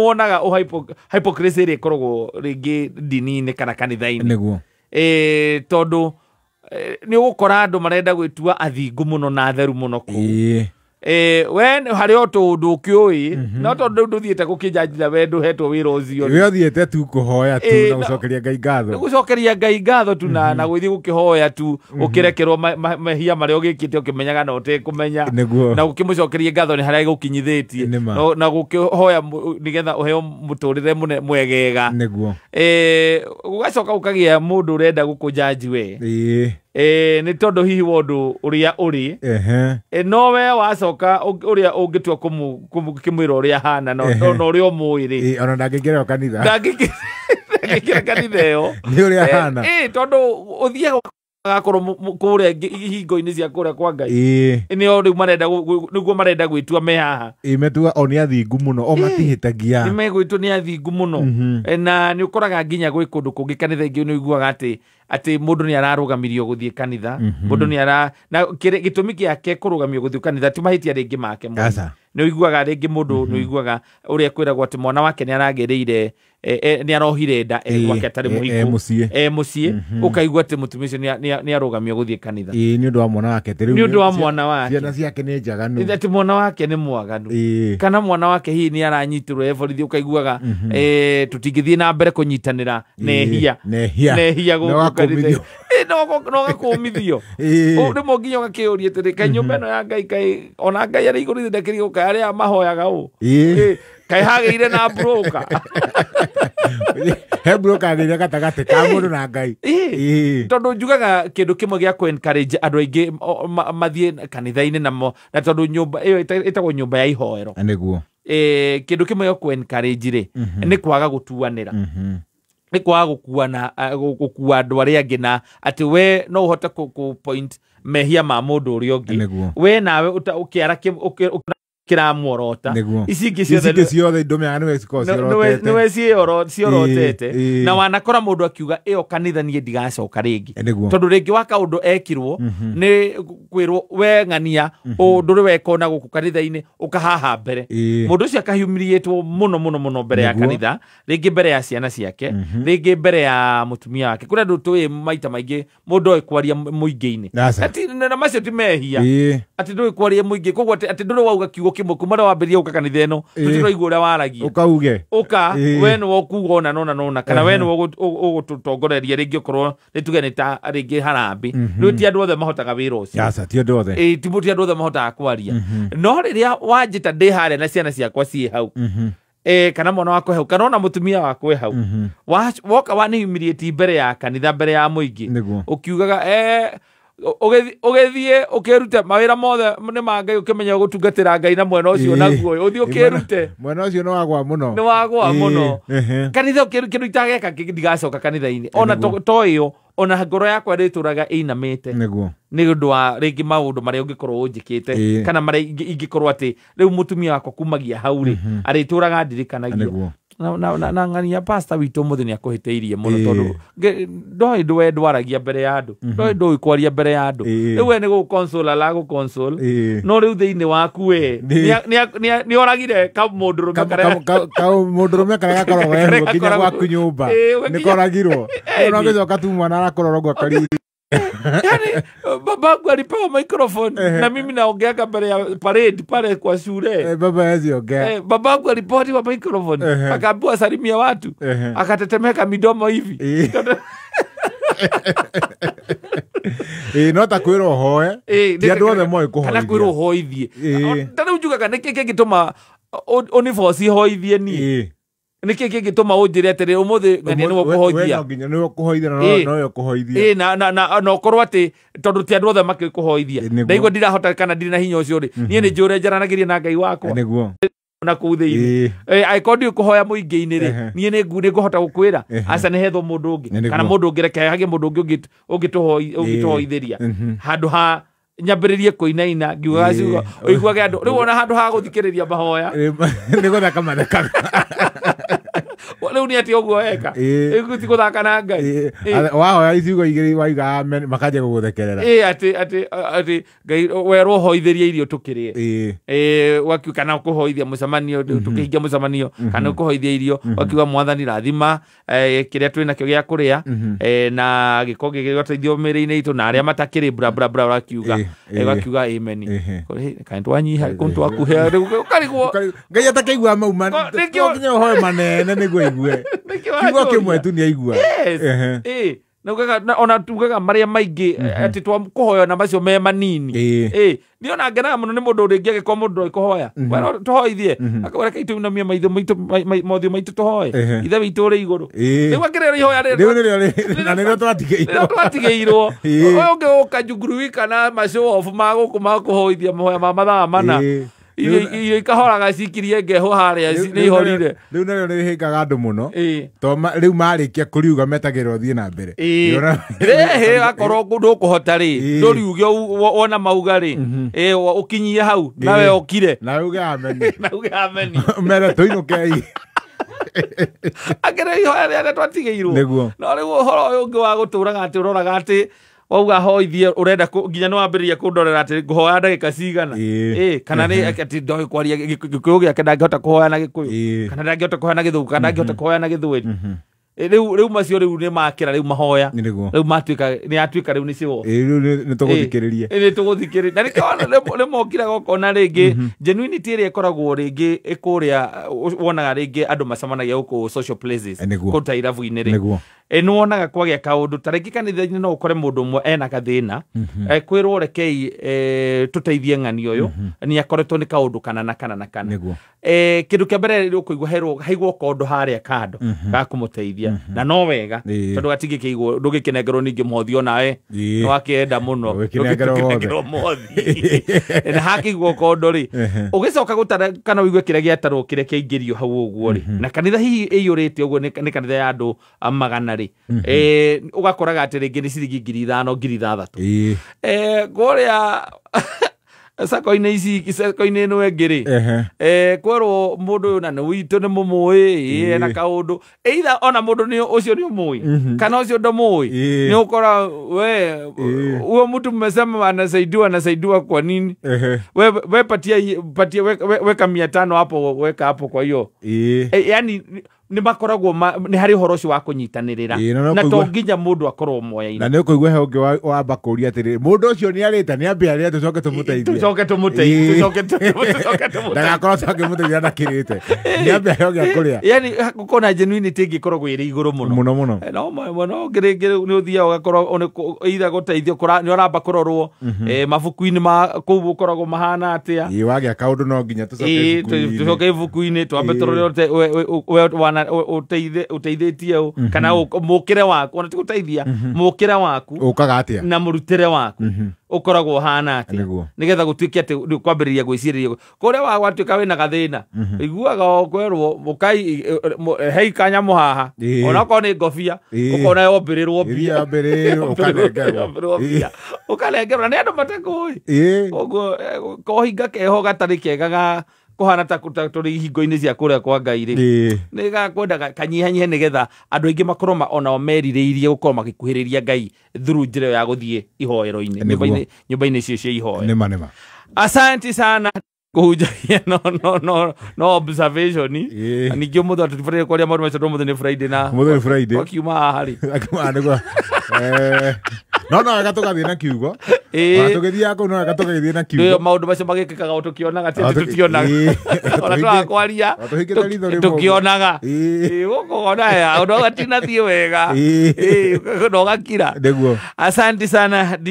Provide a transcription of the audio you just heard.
wonaga hypocrisy ri korogwo ringi dini-ini kana kanitha-ini niguo tondu ni ugukora andu marenda gwitua athingu muno na atheru muno ku we hari o tundu kiui no tondu nduthiete gukinjanjira we nduhetwo wira ucio we uthiete tu kuhoya tu na gucokeria Ngai ngatho gucokeria Ngai ngatho tu na guthii gukihoya tu ukirekerwo mehia maria ugikite ukimenyaga na utekumenya na gukimucokeria ngatho ni haria gukinyithitie na gukihoya nigetha uheo muturire mwegega niguo gugacoka ukagia mundu urenda gukunjanji we ni tondu hihi wondu uria uri no we wacoka uria ungitua kimwira uria hana no uria umwiri ona ndangikira kanitha kanitha yo ni uria hana tondu uthiaga agakorwo kuria hingo-ini cia kuria kwa Ngai nio riu marenda niguo marenda gwitua me haha metua oni athingu muno o matihitagia ni megwitua ni athingu muno na ni ukoraga nginya gwi kundu kungi kanitha ingi ni uiguaga ati mundu ni ararugamirio guthie kanitha mundu ni na gitumi giake kurugamio guthie kanitha ti mahitia ringi make ni uiguaga ringi mundu ni uiguaga uria kwiragwo ati mwana wake ni aragereire ni arohire nda gwake atari muhiku mucie ukaigua ati mutumia ucio ni arugamio guthie kanitha ni undu wa mwana wake ni undu wa mwana wake ciana ciake ni njaganu ati mwana wake ni mwaganu kana mwana wake hihi ni aranyitirwo eborithi ukaiguaga tutingithie na mbere kunyitanira nehia gukanitha no gakumithio rimo nginya gakiuria ati kai nyumba ino ya Ngai kai ona Ngai ari iguru ndekiri guka aria mahoyaga kai hageire na broka he broka ageire gatagate ka mundu na Ngai tondu njugaga kindu kimwe gya ku encourage andu aingi mathie kanitha-ini namo na tondu nyumba iyo itagwo nyumba ya ihoero niguo kindu kimwe gya ku encourage ri ni kwaga gutuanira ni kwaga gukua andu aria angi na ati we no uhote ku point mehia ma mundu uria ungi we nawe ukiara kira muorota ici ingi ciothe ndumeaga niwe ciorotete na wanakora mundu akiuga iyo kanitha nie ndigacoka ringi tondu ringi wa kaundu ekirwo ni kwirwo we ng'ania nduri wekona guku kanitha-ini ukahaha mbere mundu ucio akahumiliatwo muno mbere ya kanitha ringi mbere ya ciana ciake ringi mbere ya mutumia wake kuria ndu tui maita maingi mundu oikwaria muingi-ini ati na macio ti mehia ati ndui kwaria muingi koguo ati nduri wauga kiugo kimwe kumara wambiria uka kanitha ino tutiraigua uria waragia we ni wokuga ona kana we ni ugututongoreria ringi ukorwo nituge ni ta ringi harambi ni ti andu othe mahotaga wira ucio ti andu othe ti andu othe mahotaga kwaria no riria wanjita ndi haria na ciana ciakwa cie hau kana mwana wako hau kana ona mutumia wako hau woka wani humiliate mbere ya kanitha mbere ya muingi ukiugaga ugethie ukirute mawira mothe ni ma Ngai ukimenya gutungatira Ngai na mwena ucio naguo uthie ukirute mwena ucio no wagwa muno kanitha kindu itageka ndigacoka kanitha-ini ona toyo ona ngoro yakwa rituraga inamite ni undu wa ringi maundu maria ungikorwo unjikite kana maria ingikorwo ati riu mutumia wako kumagia hau ri arituraga ndirikanagia na ng'ania pastor witu muthi ni akuhiteirie muno tondu ndoi ndwe ndwaragia mbere ya andu ndoi kwaria mbere ya andu riu we ni gukonsole la gukonsole no riu thiini waku we ni oragire ka mundurume karia gakoragwo nginya gwaku nyumba ni koragirwo no gicoka tu mwana arakororogwa kari yani babangu alipewa microphone na mimi naongeaga mbele ya parade pale kwa shule baba yaziongea babangu alipewa microphone akaambiwa salimia watu akatetemeka midomo hivi no ta kwiro hoe ti andu othe moi kuhoithia kana kwiro hoithie tana ujugaga niki kingituma uniforce hoithie ni niki kingituma unjire atiri umuthi ng'ania ni kuhoithia we nginya ni kuhoithia no yo kuhoithia na ukorwo ati tondu ti andu othe makikuhoithia ndaigua ndirahota kana ndiri na hinya ucio ri nie ni njure njaranagirie na Ngai wakwa niguo na kuthii aikondi kuhoya muingi-ini ri nie ni nguhota gukwira aca ni hetho mundu ungi kana mundu ungi reke hage mundu ungi ugituhoithiria handu ha nyambiririe kuinaina ngiuga ciugo uiguage andu riu ona handu ha guthikiriria mahoya ni guthaka mathaka Leo ni ati oguo eka ikuti kuthaka na Ngai wahoya iciugo igiri waiga amen makaje guguthekerera ati Ngai werwo hoitheria irio tukirie wakiuka na kuhoithia mucemanio tukihingia mucemanio kana kuhoithia irio wakiuga mwathani rathima kiria twina kio gia kuria na gikoge gigoteithio miri-ini itu na aria matakiri bra bra bra wakiuga amen kind wanyiha kuntu akuhe ukarigwo Ngai atakeigua mauma nginya hoye manene niguo igue kiugo kimwe tu ni aigua na ona tugaga maria maingi ati twa kuhoya na macio me manini ndiona ngena muno ni mundu ringi agikwa mundu ikuhoya wena tuhoithie akawara kaitu na mia maitho maitu mothio maitu tuhoye ithe witu ri iguru niwa kirero ihoya ri na nero twatigeirwo oyo ngiuka junguru wika na macio ofu magukuma kuhoithia moya ma mathaa mana iyo ikahoraga cikirie ngeho haria ni ihorire riu nayo ni hingaga andu muno to riu marikia kuriuga metagirwo thie na mbere akorwo kundu kuhota ri nduriuge wona mauga ri ukinyie hau nawe okire na uge amen mere tuinukei akere ihoya ria twatigeirwo no riu horo uyu ungi wa guturaga ati uroraga ati wauga hoithie urenda nginya no ambiriria kundorera ati nguhoya ndagika cigana kana ni ati ndoi kwaria gikuyu giake ndangihota kuhoya na gikuyu kana ndangihota kuhoya na githuku kana ndangihota kuhoya na githweri riu macio riu ni makira riu mahoya riu matuika ni atuika riu ni cio riu ni tuguthikiririe na ni mokira gokona ringi genuinity ria ikoragwo ringi ikuria wonaga ringi andu macamanagia guku social places kuta irabu-ini ri ni wonaga kwagia kaundu taringi kanitha-ini no ukore mundu umwe ena kathina kwirwo rekei tuteithie ng'ani uyu ni akoretwo ni kaundu kana na kana kindu kia mbere ukuigwa haigwo kaundu haria kando ga kumuteithia na no wega tondu gatingi kiigwo ndugikenengerwo ningi mothio nawe no akienda muno ndugikenengerwo mothi na hakigwo kaundu ri ugicoka gutara kana wigue kiria giatarwo kiria kiingirio hau uguo ri na kanitha hihi iyurite uguo ni kanitha ya andu magana ri ugakoraga ati ringi ni ciringi 5,000 6,000 kuria sako-ini ino engiri kwerwo mundu uyu na ni witu ni mumui na kaundu either ona mundu ni ucio ni umui kana ucio ndumui ni ukora we uo mtu mmesema anasaidiwa kwa nini we patia weka 500 hapo weka hapo kwa hiyo yani ni makoragwo ni hari horo cio wa kunyitanirira na to nginya mundu akorwo moya-ini na ni ukuigwa he ungi wa bakuria atiri mundu ucio ni arita ni ambia ria tucoke tumuteithie ndagakorwo tukimuteithia ndakirite ni ambia he ungi akuria yani gukona genuinity ngikoragwo iri iguru muno no ngiringi ni uthia ugakorwo either guteithio ni uramba kurorwo mabuku-ini ma kuu ukoragwo mahana atia wagia kaundu no nginya tucoke ibuku-ini twambe turore wana uteithĩtie kana mukire waku ona tiguteithia mukire waku ukaga atia na murutire waku ukoragwo hana atia nigetha gutuike ati kwambiriria gwiciriria kuria watuika wina gathina iguaga kwerwo ukai hei kanya muhaha ona ko ni ngofia ukona yombirirwo mbia ukalengerwo ni andu matakui uguo kohinga keho gatari kega kuhana ta turi hingo-ini cia kuria kwa Ngai ri ni gakwendaga kanyihanyihe nigetha andu aingi makorwo onao merirĩirie gukorwo magikuhĩrĩria Ngai through njĩra ya guthie ihoero-ini nyumba-ini icio cia ihoero nima asante sana kuhujagia no observation ningĩ mũthũ tũtibatie kwaria maũndũ macio mũthĩ nĩ Friday wakiuma haha rĩ no gatugathie na kiugo tugithia kuu no gatugathie na kiugo maũndũ macio magĩkĩkaga tukionaga tũtionaga ona twakwaria tukionaga gũkũ ona gatinathiĩ wega no gakira asante sana.